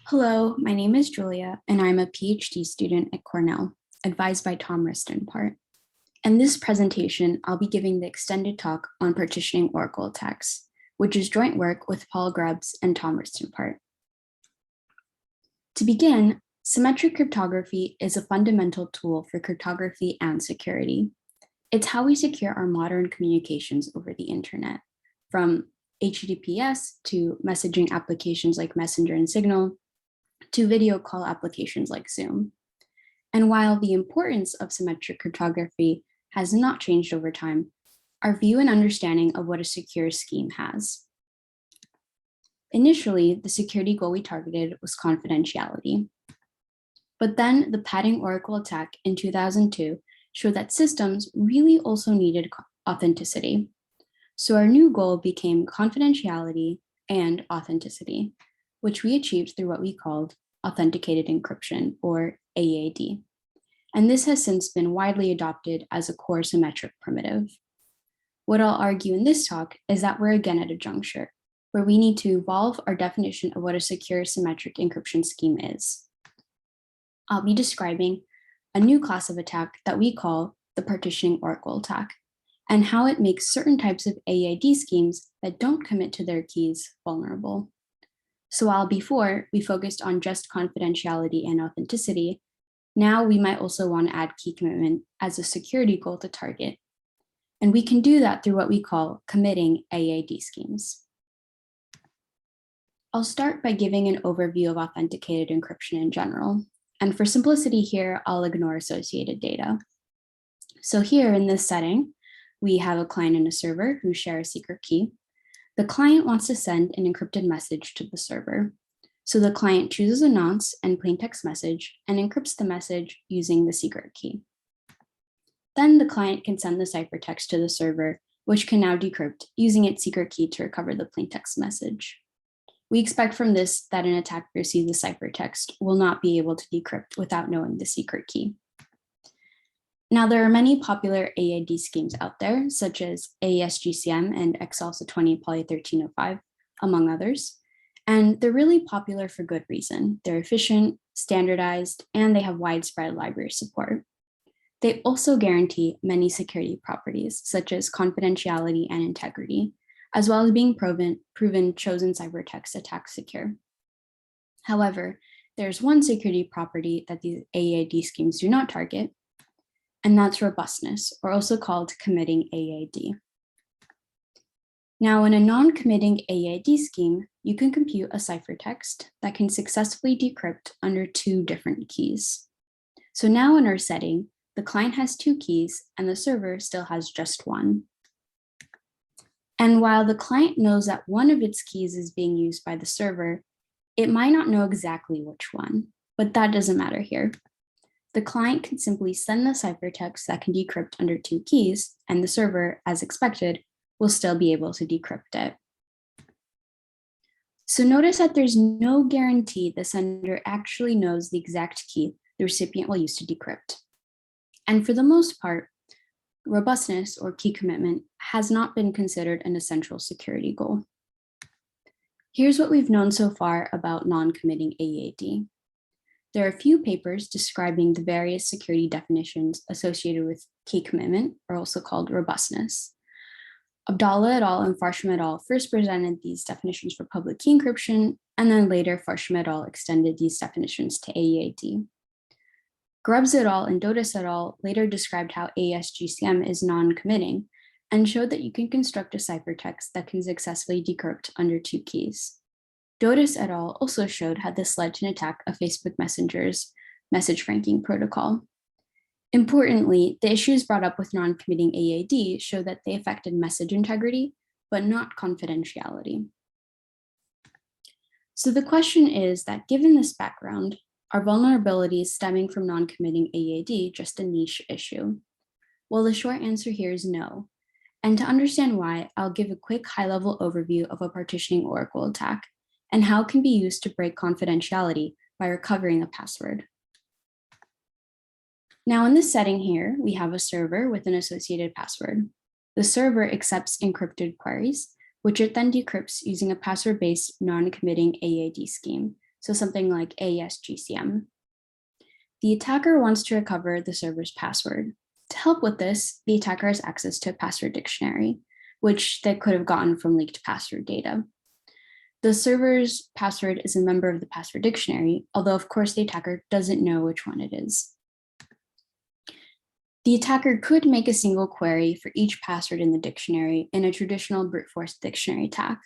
Hello, my name is Julia, and I'm a PhD student at Cornell, advised by Tom Ristenpart. In this presentation, I'll be giving the extended talk on partitioning Oracle attacks, which is joint work with Paul Grubbs and Tom Ristenpart. To begin, symmetric cryptography is a fundamental tool for cryptography and security. It's how we secure our modern communications over the internet, from HTTPS to messaging applications like Messenger and Signal, to video call applications like Zoom. And while the importance of symmetric cryptography has not changed over time, our view and understanding of what a secure scheme has. Initially, the security goal we targeted was confidentiality. But then the Partitioning Oracle attack in 2002 showed that systems really also needed authenticity. So our new goal became confidentiality and authenticity, which we achieved through what we called Authenticated Encryption, or AEAD. And this has since been widely adopted as a core symmetric primitive. What I'll argue in this talk is that we're again at a juncture where we need to evolve our definition of what a secure symmetric encryption scheme is. I'll be describing a new class of attack that we call the Partitioning Oracle Attack, and how it makes certain types of AEAD schemes that don't commit to their keys vulnerable. So while before we focused on just confidentiality and authenticity, now we might also want to add key commitment as a security goal to target. And we can do that through what we call committing AEAD schemes. I'll start by giving an overview of authenticated encryption in general. And for simplicity here, I'll ignore associated data. So here in this setting, we have a client and a server who share a secret key. The client wants to send an encrypted message to the server. So the client chooses a nonce and plain text message and encrypts the message using the secret key. Then the client can send the ciphertext to the server, which can now decrypt using its secret key to recover the plain text message. We expect from this that an attacker who receives the ciphertext will not be able to decrypt without knowing the secret key. Now, there are many popular AEAD schemes out there, such as AES-GCM and XALSA20 Poly 1305, among others. And they're really popular for good reason. They're efficient, standardized, and they have widespread library support. They also guarantee many security properties, such as confidentiality and integrity, as well as being proven chosen ciphertext attack secure. However, there's one security property that these AEAD schemes do not target, and that's robustness, or also called committing AEAD. Now, in a non-committing AEAD scheme, you can compute a ciphertext that can successfully decrypt under two different keys. So now in our setting, the client has two keys and the server still has just one. And while the client knows that one of its keys is being used by the server, it might not know exactly which one, but that doesn't matter here. The client can simply send the ciphertext that can decrypt under two keys, and the server, as expected, will still be able to decrypt it. So notice that there's no guarantee the sender actually knows the exact key the recipient will use to decrypt. And for the most part, robustness or key commitment has not been considered an essential security goal. Here's what we've known so far about non-committing AEAD. There are a few papers describing the various security definitions associated with key commitment, or also called robustness. Abdallah et al. And Farsham et al. First presented these definitions for public key encryption, and then later Farsham et al. Extended these definitions to AEAD. Grubbs et al. And Dotis et al. Later described how AES-GCM is non-committing and showed that you can construct a ciphertext that can successfully decrypt under two keys. Dotis et al. Also showed how this led to an attack of Facebook Messenger's message franking protocol. Importantly, the issues brought up with non-committing AEAD show that they affected message integrity, but not confidentiality. So the question is that given this background, are vulnerabilities stemming from non-committing AEAD just a niche issue? Well, the short answer here is no. And to understand why, I'll give a quick high-level overview of a partitioning Oracle attack and how it can be used to break confidentiality by recovering a password. Now in this setting here, we have a server with an associated password. The server accepts encrypted queries, which it then decrypts using a password-based non-committing AEAD scheme, so something like AES-GCM. The attacker wants to recover the server's password. To help with this, the attacker has access to a password dictionary, which they could have gotten from leaked password data. The server's password is a member of the password dictionary, although of course the attacker doesn't know which one it is. The attacker could make a single query for each password in the dictionary in a traditional brute force dictionary attack.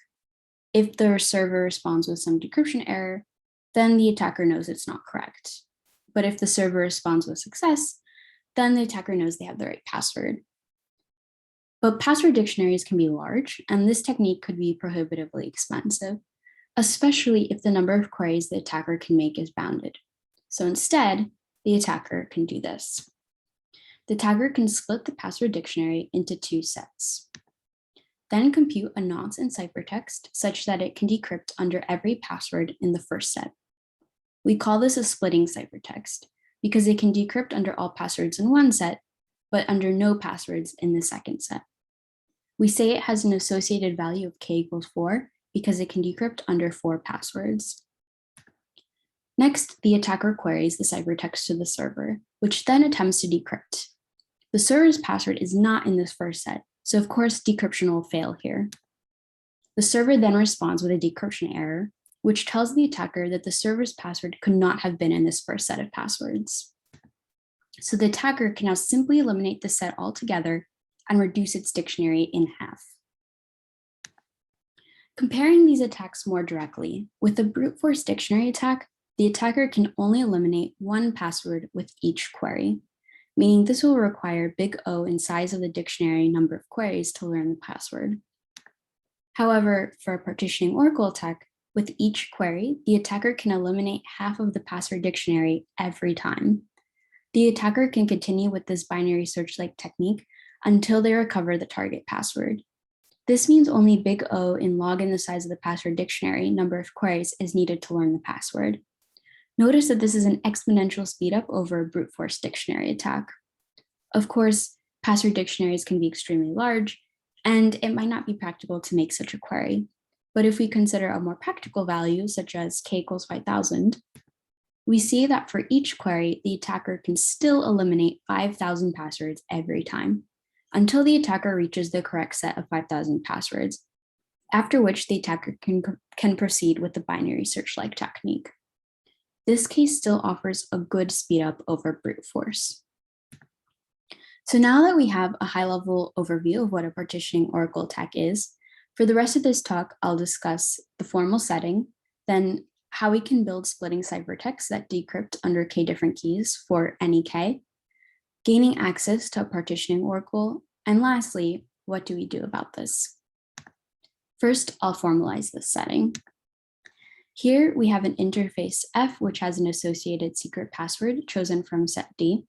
If the server responds with some decryption error, then the attacker knows it's not correct. But if the server responds with success, then the attacker knows they have the right password. But password dictionaries can be large, and this technique could be prohibitively expensive, especially if the number of queries the attacker can make is bounded. So instead, the attacker can do this. The attacker can split the password dictionary into 2 sets. Then compute a nonce in ciphertext such that it can decrypt under every password in the first set. We call this a splitting ciphertext because it can decrypt under all passwords in one set, but under no passwords in the second set. We say it has an associated value of k equals 4 because it can decrypt under 4 passwords. Next, the attacker queries the ciphertext to the server, which then attempts to decrypt. The server's password is not in this first set, so of course decryption will fail here. The server then responds with a decryption error, which tells the attacker that the server's password could not have been in this first set of passwords. So the attacker can now simply eliminate the set altogether and reduce its dictionary in half. Comparing these attacks more directly, with a brute force dictionary attack, the attacker can only eliminate one password with each query, meaning this will require big O in size of the dictionary number of queries to learn the password. However, for a partitioning Oracle attack, with each query, the attacker can eliminate half of the password dictionary every time. The attacker can continue with this binary search-like technique until they recover the target password. This means only big O in log in the size of the password dictionary number of queries is needed to learn the password. Notice that this is an exponential speedup over a brute force dictionary attack. Of course, password dictionaries can be extremely large, and it might not be practical to make such a query. But if we consider a more practical value, such as k equals 5,000, we see that for each query, the attacker can still eliminate 5,000 passwords every time, until the attacker reaches the correct set of 5,000 passwords, after which the attacker can proceed with the binary search-like technique. This case still offers a good speedup over brute force. So now that we have a high-level overview of what a partitioning Oracle attack is, for the rest of this talk, I'll discuss the formal setting, then how we can build splitting ciphertexts that decrypt under k different keys for any k, gaining access to a partitioning Oracle, and lastly, what do we do about this? First, I'll formalize this setting. Here we have an interface F, which has an associated secret password chosen from set D.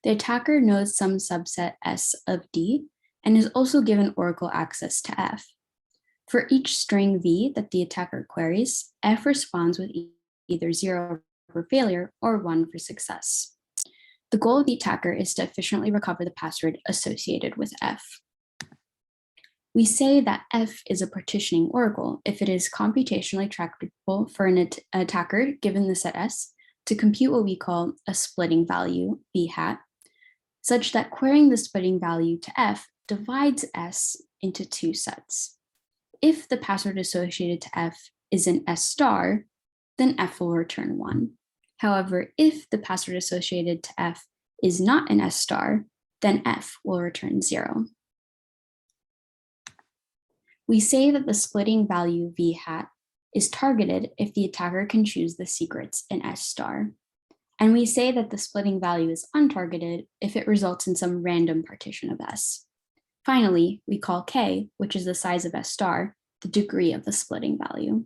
The attacker knows some subset S of D and is also given Oracle access to F. For each string V that the attacker queries, F responds with either 0 for failure or 1 for success. The goal of the attacker is to efficiently recover the password associated with F. We say that F is a partitioning oracle if it is computationally tractable for an attacker given the set S to compute what we call a splitting value, V hat, such that querying the splitting value to F divides S into 2 sets. If the password associated to F is an S star, then F will return 1. However, if the password associated to F is not an S star, then F will return 0. We say that the splitting value V hat is targeted if the attacker can choose the secrets in S star. And we say that the splitting value is untargeted if it results in some random partition of S. Finally, we call K, which is the size of S star, the degree of the splitting value.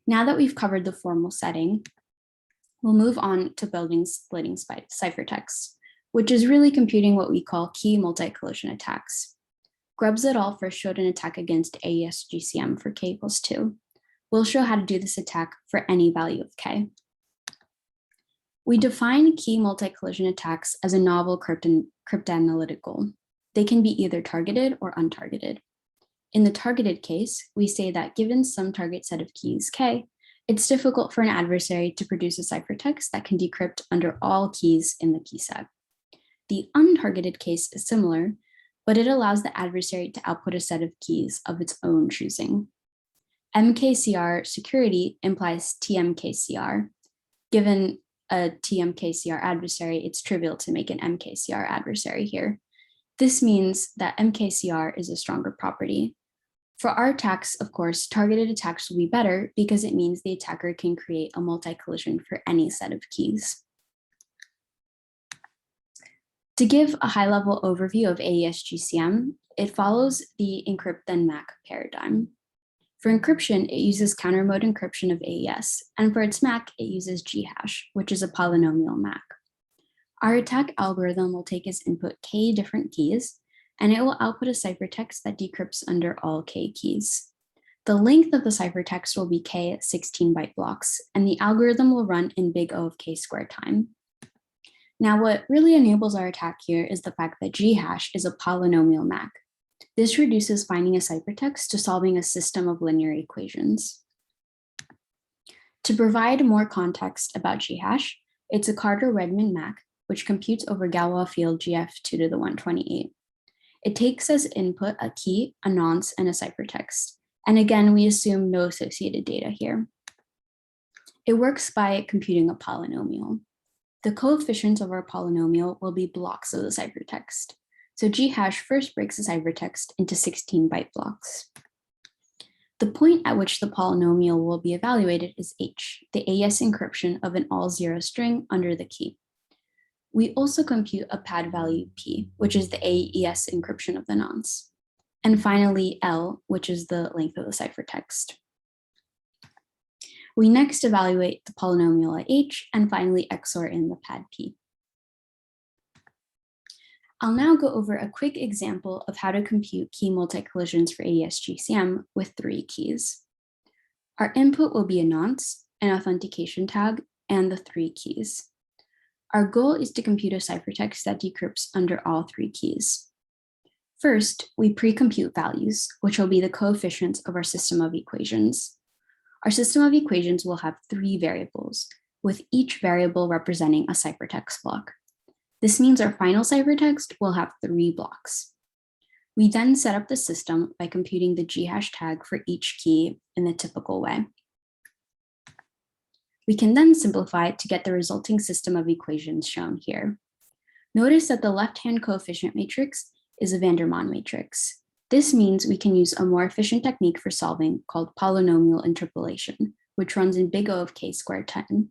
Now that we've covered the formal setting, we'll move on to building splitting ciphertexts, which is really computing what we call key multi-collision attacks. Grubbs et al. First showed an attack against AES-GCM for k equals 2. We'll show how to do this attack for any value of k. We define key multi-collision attacks as a novel cryptanalytic goal. They can be either targeted or untargeted. In the targeted case, we say that given some target set of keys k, it's difficult for an adversary to produce a ciphertext that can decrypt under all keys in the key set. The untargeted case is similar, but it allows the adversary to output a set of keys of its own choosing. MKCR security implies TMKCR. Given a TMKCR adversary, it's trivial to make an MKCR adversary here. This means that MKCR is a stronger property. For our attacks, of course, targeted attacks will be better because it means the attacker can create a multi-collision for any set of keys. To give a high-level overview of AES-GCM, it follows the encrypt then MAC paradigm. For encryption, it uses counter mode encryption of AES, and for its MAC, it uses GHASH, which is a polynomial MAC. Our attack algorithm will take as input k different keys, and it will output a ciphertext that decrypts under all k keys. The length of the ciphertext will be k 16-byte blocks, and the algorithm will run in big O of k squared time. Now, what really enables our attack here is the fact that GHASH is a polynomial MAC. This reduces finding a ciphertext to solving a system of linear equations. To provide more context about GHASH, it's a Carter-Wegman MAC, which computes over Galois field GF2 to the 128. It takes as input a key, a nonce, and a ciphertext. And again, we assume no associated data here. It works by computing a polynomial. The coefficients of our polynomial will be blocks of the ciphertext. So GHASH first breaks the ciphertext into 16-byte blocks. The point at which the polynomial will be evaluated is H, the AES encryption of an all-zero string under the key. We also compute a pad value P, which is the AES encryption of the nonce. And finally, L, which is the length of the ciphertext. We next evaluate the polynomial at H and finally XOR in the pad P. I'll now go over a quick example of how to compute key multi-collisions for AES-GCM with 3 keys. Our input will be a nonce, an authentication tag, and the 3 keys. Our goal is to compute a ciphertext that decrypts under all 3 keys. First, we pre-compute values, which will be the coefficients of our system of equations. Our system of equations will have 3 variables, with each variable representing a ciphertext block. This means our final ciphertext will have 3 blocks. We then set up the system by computing the GHASH tag for each key in the typical way. We can then simplify to get the resulting system of equations shown here. Notice that the left-hand coefficient matrix is a van der Maan matrix. This means we can use a more efficient technique for solving called polynomial interpolation, which runs in big O of k squared time.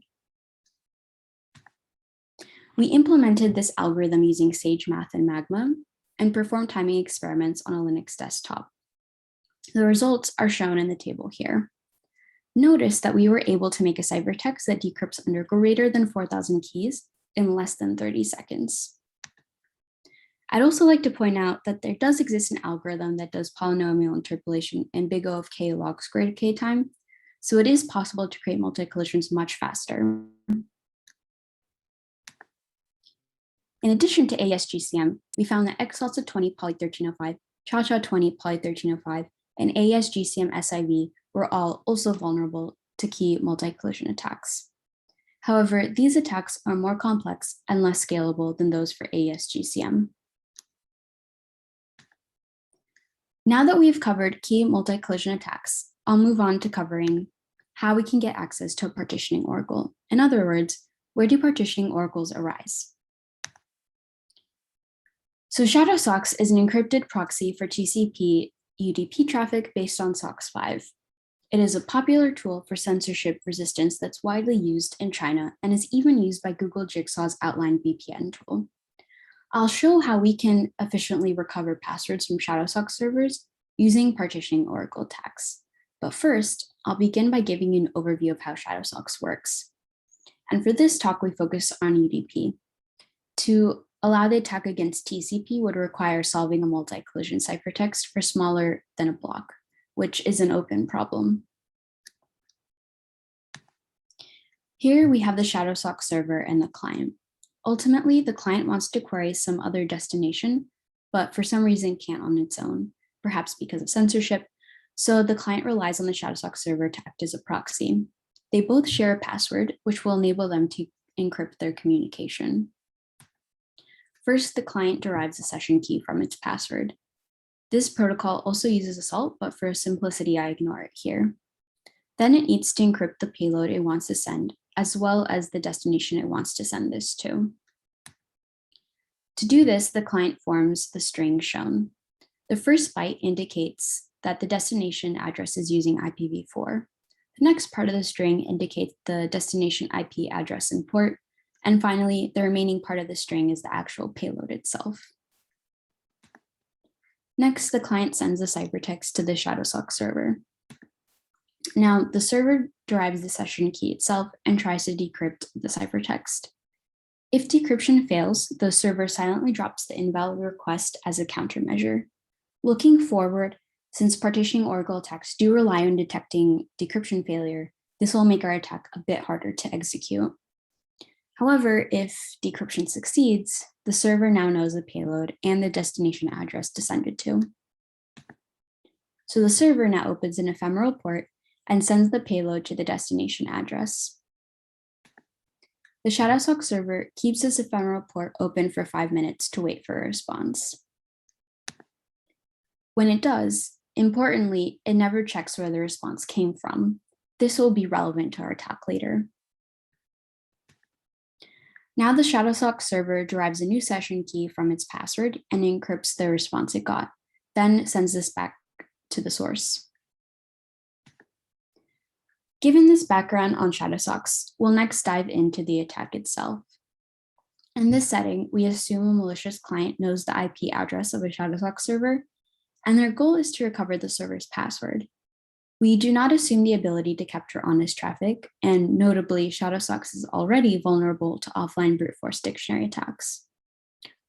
We implemented this algorithm using Sage Math and Magma and performed timing experiments on a Linux desktop. The results are shown in the table here. Notice that we were able to make a ciphertext that decrypts under greater than 4,000 keys in less than 30 seconds. I'd also like to point out that there does exist an algorithm that does polynomial interpolation in big O of k log squared k time, so it is possible to create multi-collisions much faster. In addition to AES-GCM, we found that XLOTS of 20 poly 1305, CHA 20 poly 1305, and AES-GCM SIV were all also vulnerable to key multi-collision attacks. However, these attacks are more complex and less scalable than those for AES-GCM. Now that we've covered key multi-collision attacks, I'll move on to covering how we can get access to a partitioning oracle. In other words, where do partitioning oracles arise? So Shadowsocks is an encrypted proxy for TCP UDP traffic based on SOCKS 5. It is a popular tool for censorship resistance that's widely used in China and is even used by Google Jigsaw's outline VPN tool. I'll show how we can efficiently recover passwords from Shadowsocks servers using partitioning Oracle attacks. But first, I'll begin by giving you an overview of how Shadowsocks works. And for this talk, we focus on UDP. To allow the attack against TCP would require solving a multi-collision ciphertext for smaller than a block, which is an open problem. Here we have the Shadowsocks server and the client. Ultimately, the client wants to query some other destination, but for some reason can't on its own, perhaps because of censorship. So the client relies on the Shadowsocks server to act as a proxy. They both share a password, which will enable them to encrypt their communication. First, the client derives a session key from its password. This protocol also uses a salt, but for simplicity, I ignore it here. Then it needs to encrypt the payload it wants to send, as well as the destination it wants to send this to. To do this, the client forms the string shown. The first byte indicates that the destination address is using IPv4. The next part of the string indicates the destination IP address and port. And finally, the remaining part of the string is the actual payload itself. Next, the client sends the ciphertext to the Shadowsocks server. Now, the server derives the session key itself and tries to decrypt the ciphertext. If decryption fails, the server silently drops the invalid request as a countermeasure. Looking forward, since partitioning Oracle attacks do rely on detecting decryption failure, this will make our attack a bit harder to execute. However, if decryption succeeds, the server now knows the payload and the destination address to send it to. So the server now opens an ephemeral port and sends the payload to the destination address. The Shadowsocks server keeps this ephemeral port open for 5 minutes to wait for a response. When it does, importantly, it never checks where the response came from. This will be relevant to our attack later. Now the Shadowsocks server derives a new session key from its password and encrypts the response it got, then sends this back to the source. Given this background on Shadowsocks, we'll next dive into the attack itself. In this setting, we assume a malicious client knows the IP address of a Shadowsocks server, and their goal is to recover the server's password. We do not assume the ability to capture honest traffic, and notably, Shadowsocks is already vulnerable to offline brute force dictionary attacks.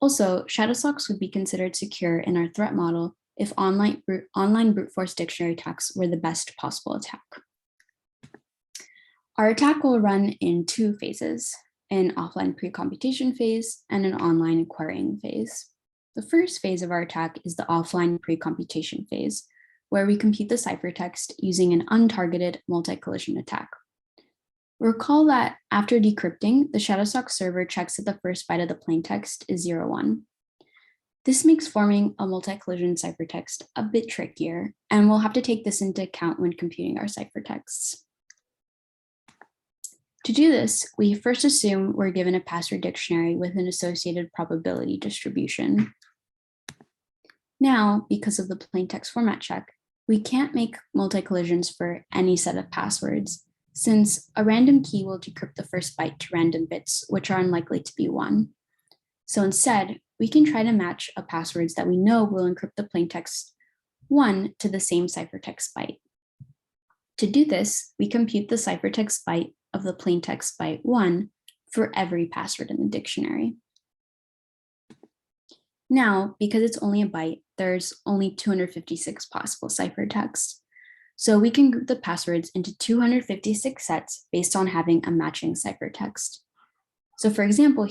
Also, Shadowsocks would be considered secure in our threat model if online brute force dictionary attacks were the best possible attack. Our attack will run in 2 phases, an offline pre-computation phase and an online querying phase. The first phase of our attack is the offline pre-computation phase, where we compute the ciphertext using an untargeted multi-collision attack. Recall that after decrypting, the Shadowsocks server checks that the first byte of the plaintext is 01. This makes forming a multi-collision ciphertext a bit trickier, and we'll have to take this into account when computing our ciphertexts. To do this, we first assume we're given a password dictionary with an associated probability distribution. Now, because of the plaintext format check, we can't make multi-collisions for any set of passwords, since a random key will decrypt the first byte to random bits, which are unlikely to be 1. So instead, we can try to match a passwords that we know will encrypt the plaintext 1 to the same ciphertext byte. To do this, we compute the ciphertext byte of the plaintext byte 1 for every password in the dictionary. Now, because it's only a byte, there's only 256 possible ciphertexts. So we can group the passwords into 256 sets based on having a matching ciphertext. So for example,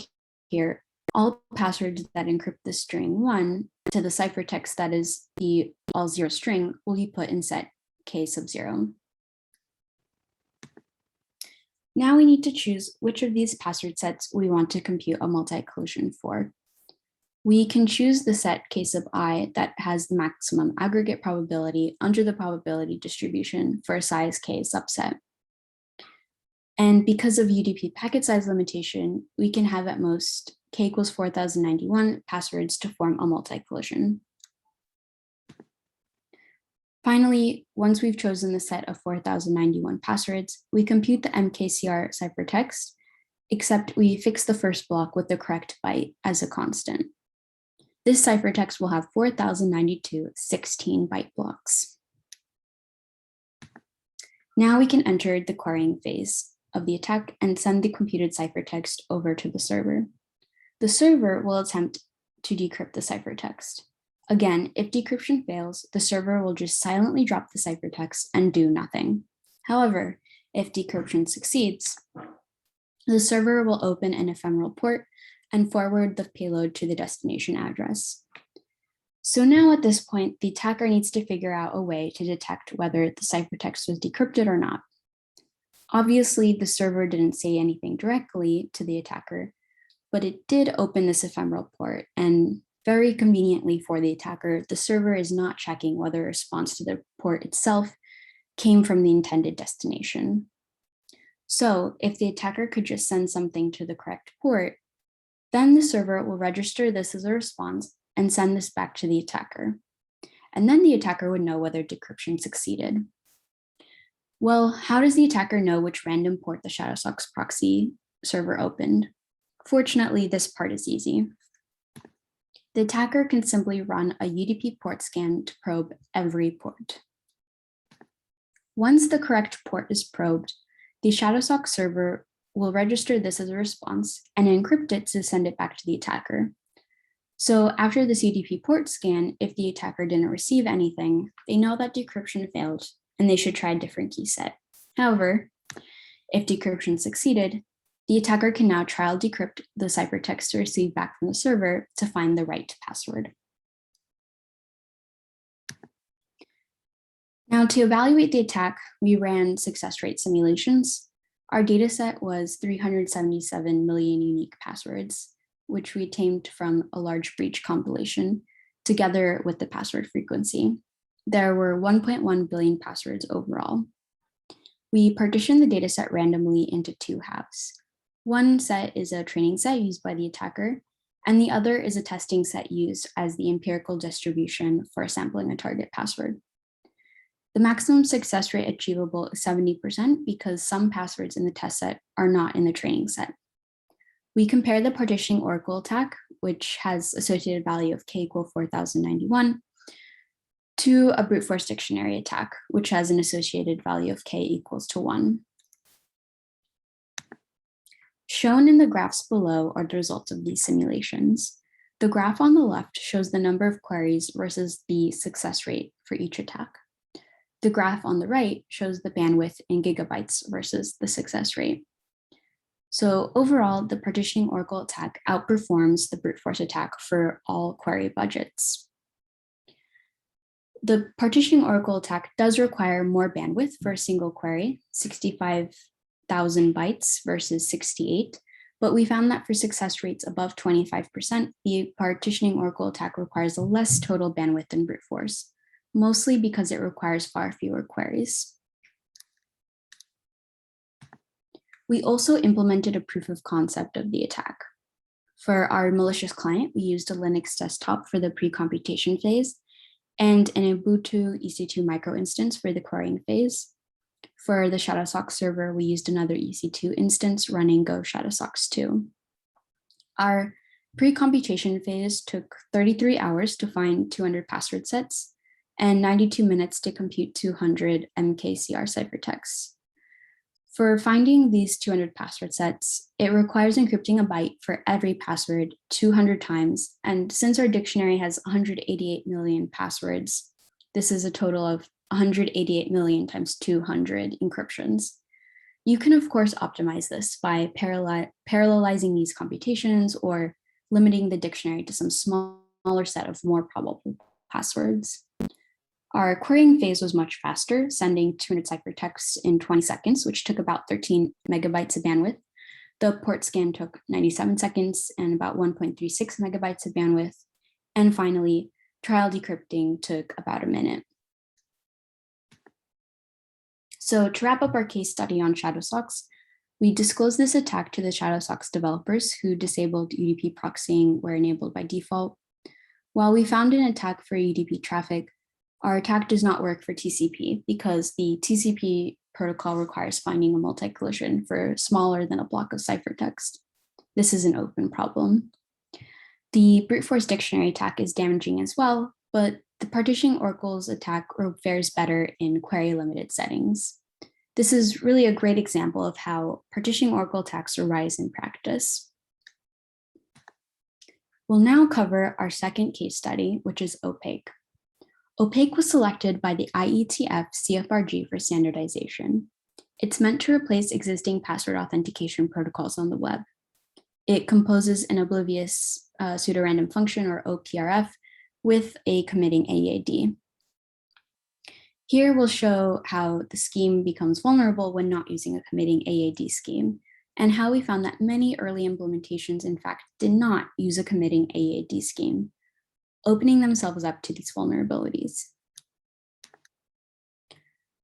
here, all passwords that encrypt the string 1 to the ciphertext that is the all 0 string will be put in set k sub 0. Now we need to choose which of these password sets we want to compute a multi-collision for. We can choose the set k sub I that has the maximum aggregate probability under the probability distribution for a size k subset. And because of UDP packet size limitation, we can have at most k equals 4091 passwords to form a multi-collision. Finally, once we've chosen the set of 4091 passwords, we compute the MKCR ciphertext, except we fix the first block with the correct byte as a constant. This ciphertext will have 4092 16-byte blocks. Now we can enter the querying phase of the attack and send the computed ciphertext over to the server. The server will attempt to decrypt the ciphertext. Again, if decryption fails, the server will just silently drop the ciphertext and do nothing. However, if decryption succeeds, the server will open an ephemeral port and forward the payload to the destination address. So now at this point, the attacker needs to figure out a way to detect whether the ciphertext was decrypted or not. Obviously, the server didn't say anything directly to the attacker, but it did open this ephemeral port, and very conveniently for the attacker, the server is not checking whether a response to the port itself came from the intended destination. So if the attacker could just send something to the correct port, then the server will register this as a response and send this back to the attacker. And then the attacker would know whether decryption succeeded. Well, how does the attacker know which random port the Shadowsocks proxy server opened? Fortunately, this part is easy. The attacker can simply run a UDP port scan to probe every port. Once the correct port is probed, the Shadowsocks server will register this as a response and encrypt it to send it back to the attacker. So after the UDP port scan, if the attacker didn't receive anything, they know that decryption failed and they should try a different key set. However, if decryption succeeded, the attacker can now trial decrypt the ciphertext received back from the server to find the right password. Now, to evaluate the attack, we ran success rate simulations. Our dataset was 377 million unique passwords, which we obtained from a large breach compilation, together with the password frequency. There were 1.1 billion passwords overall. We partitioned the dataset randomly into two halves. One set is a training set used by the attacker, and the other is a testing set used as the empirical distribution for sampling a target password. The maximum success rate achievable is 70% because some passwords in the test set are not in the training set. We compare the Partitioning Oracle Attack, which has associated value of k equal 4091, to a brute force dictionary attack, which has an associated value of k equals to 1. Shown in the graphs below are the results of these simulations. The graph on the left shows the number of queries versus the success rate for each attack. The graph on the right shows the bandwidth in gigabytes versus the success rate. So overall, the Partitioning Oracle Attack outperforms the brute force attack for all query budgets. The Partitioning Oracle Attack does require more bandwidth for a single query, 65,000 bytes versus 68, but we found that for success rates above 25%, the Partitioning Oracle Attack requires a less total bandwidth than brute force, mostly because it requires far fewer queries. We also implemented a proof of concept of the attack. For our malicious client, we used a Linux desktop for the pre-computation phase and an Ubuntu EC2 micro instance for the querying phase. For the Shadowsocks server, we used another EC2 instance running Go Shadowsocks 2. Our pre-computation phase took 33 hours to find 200 password sets and 92 minutes to compute 200 TMKCRI ciphertexts. For finding these 200 password sets, it requires encrypting a byte for every password 200 times. And since our dictionary has 188 million passwords, this is a total of 188 million times 200 encryptions. You can, of course, optimize this by parallelizing these computations or limiting the dictionary to some smaller set of more probable passwords. Our querying phase was much faster, sending 200 ciphertexts in 20 seconds, which took about 13 megabytes of bandwidth. The port scan took 97 seconds and about 1.36 megabytes of bandwidth. And finally, trial decrypting took about a minute. So to wrap up our case study on Shadowsocks, we disclosed this attack to the Shadowsocks developers who disabled UDP proxying where enabled by default. While we found an attack for UDP traffic, our attack does not work for TCP because the TCP protocol requires finding a multi-collision for smaller than a block of ciphertext. This is an open problem. The brute force dictionary attack is damaging as well, but the Partitioning Oracle's attack fares better in query limited settings. This is really a great example of how Partitioning Oracle attacks arise in practice. We'll now cover our second case study, which is OPAQUE. OPAQUE was selected by the IETF CFRG for standardization. It's meant to replace existing password authentication protocols on the web. It composes an oblivious pseudorandom function, or OPRF, with a committing AEAD. Here we'll show how the scheme becomes vulnerable when not using a committing AED scheme, and how we found that many early implementations, in fact, did not use a committing AED scheme, opening themselves up to these vulnerabilities.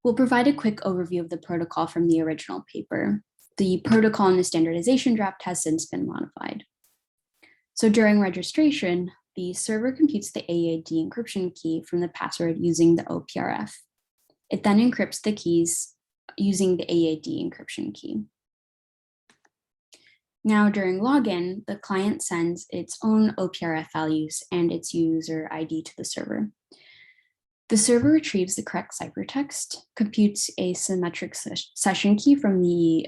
We'll provide a quick overview of the protocol from the original paper. The protocol in the standardization draft has since been modified. So during registration, the server computes the AED encryption key from the password using the OPRF. It then encrypts the keys using the AED encryption key. Now during login, the client sends its own OPRF values and its user ID to the server. The server retrieves the correct ciphertext, computes a symmetric session key from the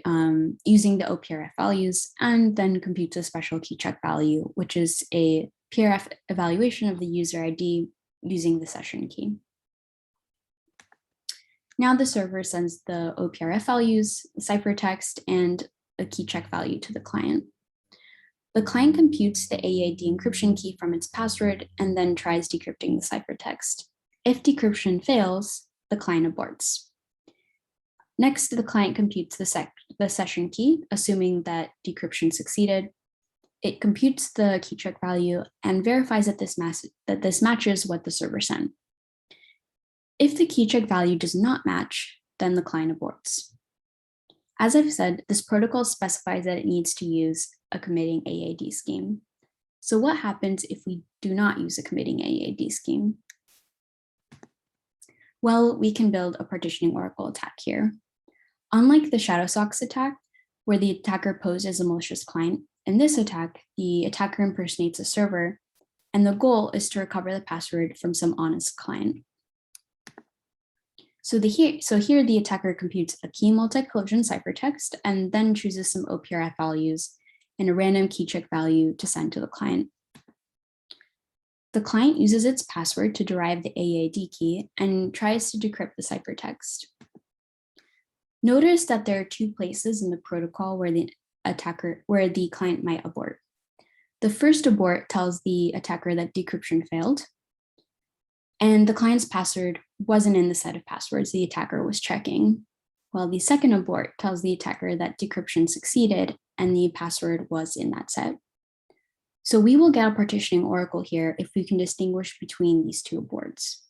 using the OPRF values, and then computes a special key check value, which is a PRF evaluation of the user ID using the session key. Now the server sends the OPRF values, ciphertext, and a key check value to the client. The client computes the AED encryption key from its password and then tries decrypting the ciphertext. If decryption fails, the client aborts. Next, the client computes the session key, assuming that decryption succeeded. It computes the key check value and verifies that this matches what the server sent. If the key check value does not match, then the client aborts. As I've said, this protocol specifies that it needs to use a committing AED scheme. So what happens if we do not use a committing AED scheme? Well, we can build a partitioning Oracle attack here. Unlike the Shadowsocks attack, where the attacker posed as a malicious client, in this attack, the attacker impersonates a server, and the goal is to recover the password from some honest client. So here the attacker computes a key multi-collision ciphertext and then chooses some OPRF values and a random key check value to send to the client. The client uses its password to derive the AED key and tries to decrypt the ciphertext. Notice that there are two places in the protocol where the client might abort. The first abort tells the attacker that decryption failed, and the client's password wasn't in the set of passwords the attacker was checking, while the second abort tells the attacker that decryption succeeded and the password was in that set. So we will get a partitioning oracle here if we can distinguish between these two aborts.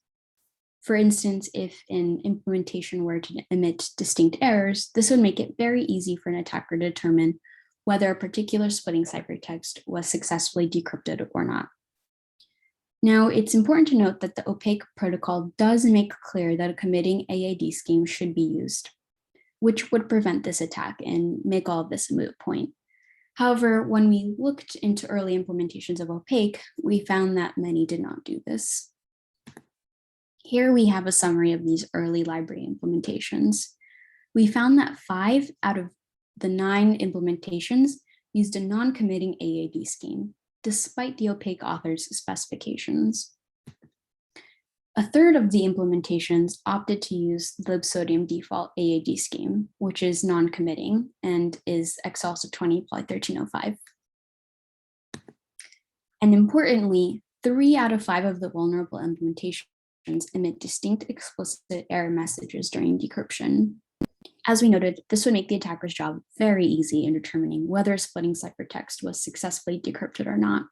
For instance, if an implementation were to emit distinct errors, this would make it very easy for an attacker to determine whether a particular splitting ciphertext was successfully decrypted or not. Now, it's important to note that the OPAQUE protocol does make clear that a committing AED scheme should be used, which would prevent this attack and make all of this a moot point. However, when we looked into early implementations of OPAQUE, we found that many did not do this. Here we have a summary of these early library implementations. We found that 5 out of the 9 implementations used a non-committing AED scheme, despite the OPAQUE author's specifications. A third of the implementations opted to use the libsodium default AED scheme, which is non-committing and is XOLSA 20/1305. And importantly, 3 out of 5 of the vulnerable implementations emit distinct explicit error messages during decryption. As we noted, this would make the attacker's job very easy in determining whether a splitting ciphertext was successfully decrypted or not.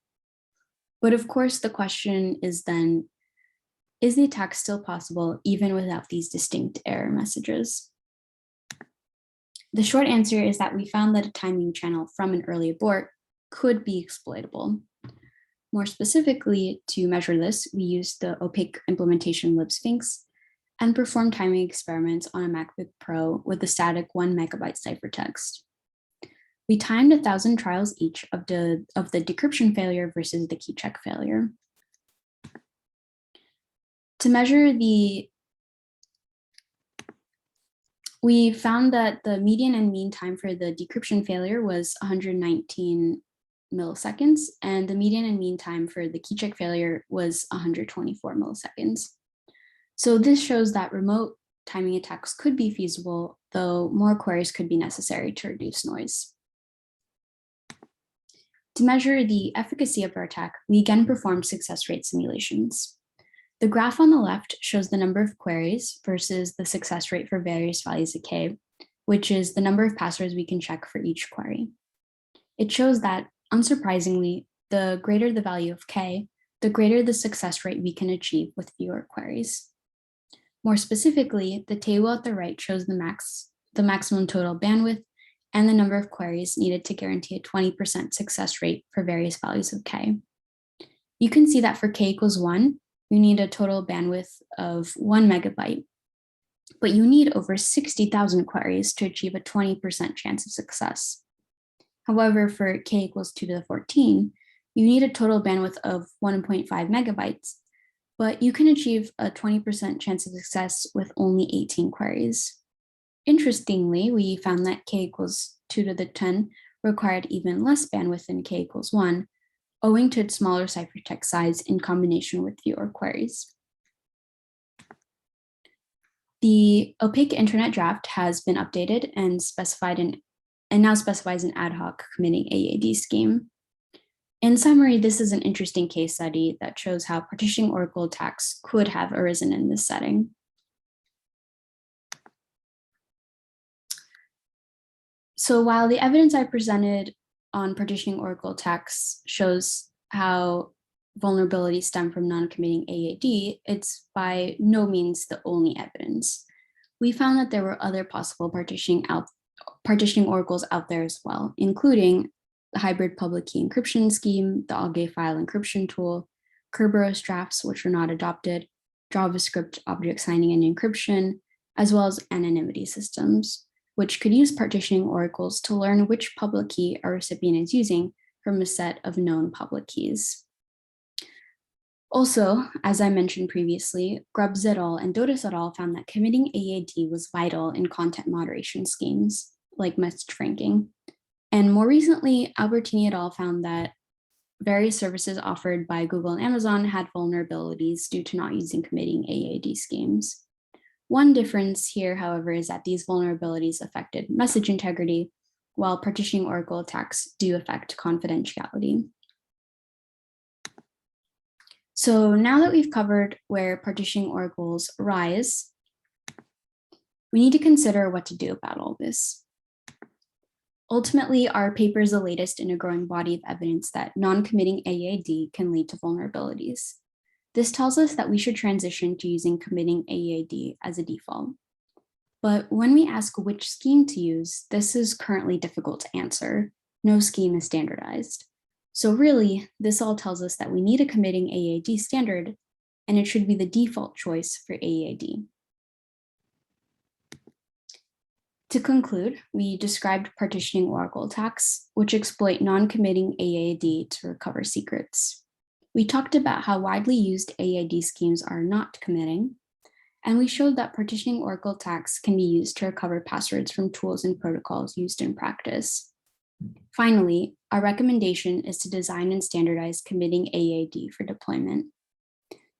But of course, the question is then, is the attack still possible even without these distinct error messages? The short answer is that we found that a timing channel from an early abort could be exploitable. More specifically, to measure this, we used the OPAQUE implementation libsphinx and performed timing experiments on a MacBook Pro with a static 1 megabyte ciphertext. We timed 1,000 trials each of the decryption failure versus the key check failure. To measure we found that the median and mean time for the decryption failure was 119 milliseconds, and the median and mean time for the key check failure was 124 milliseconds. So this shows that remote timing attacks could be feasible, though more queries could be necessary to reduce noise. To measure the efficacy of our attack, we again performed success rate simulations. The graph on the left shows the number of queries versus the success rate for various values of k, which is the number of passwords we can check for each query. It shows that, unsurprisingly, the greater the value of k, the greater the success rate we can achieve with fewer queries. More specifically, the table at the right shows the maximum total bandwidth and the number of queries needed to guarantee a 20% success rate for various values of k. You can see that for k equals 1, you need a total bandwidth of 1 megabyte, but you need over 60,000 queries to achieve a 20% chance of success. However, for k equals 2 to the 14, you need a total bandwidth of 1.5 megabytes, but you can achieve a 20% chance of success with only 18 queries. Interestingly, we found that k equals 2 to the 10 required even less bandwidth than k equals 1, owing to its smaller ciphertext size in combination with fewer queries. The opaque internet draft has been updated and now specifies an ad hoc committing AEAD scheme. In summary, this is an interesting case study that shows how partitioning Oracle attacks could have arisen in this setting. So while the evidence I presented on partitioning Oracle attacks shows how vulnerabilities stem from non-committing AEAD, it's by no means the only evidence. We found that there were other possible partitioning oracles out there as well, including the hybrid public key encryption scheme, the AEAD file encryption tool, Kerberos drafts, which were not adopted, JavaScript object signing and encryption, as well as anonymity systems, which could use partitioning oracles to learn which public key a recipient is using from a set of known public keys. Also, as I mentioned previously, Grubbs et al. And Dotis et al. Found that committing AEAD was vital in content moderation schemes, like message franking. And more recently, Albertini et al. Found that various services offered by Google and Amazon had vulnerabilities due to not using committing AEAD schemes. One difference here, however, is that these vulnerabilities affected message integrity, while partitioning Oracle attacks do affect confidentiality. So now that we've covered where partitioning oracles arise, we need to consider what to do about all this. Ultimately, our paper is the latest in a growing body of evidence that non-committing AEAD can lead to vulnerabilities. This tells us that we should transition to using committing AEAD as a default. But when we ask which scheme to use, this is currently difficult to answer. No scheme is standardized. So really, this all tells us that we need a committing AEAD standard, and it should be the default choice for AEAD. To conclude, we described partitioning Oracle attacks, which exploit non-committing AEAD to recover secrets. We talked about how widely used AEAD schemes are not committing, and we showed that partitioning Oracle attacks can be used to recover passwords from tools and protocols used in practice. Finally, our recommendation is to design and standardize committing AEAD for deployment.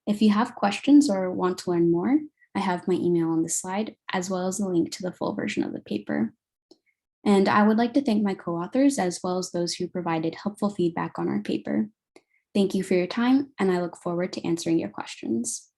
If you have questions or want to learn more, I have my email on the slide, as well as a link to the full version of the paper. And I would like to thank my co-authors, as well as those who provided helpful feedback on our paper. Thank you for your time, and I look forward to answering your questions.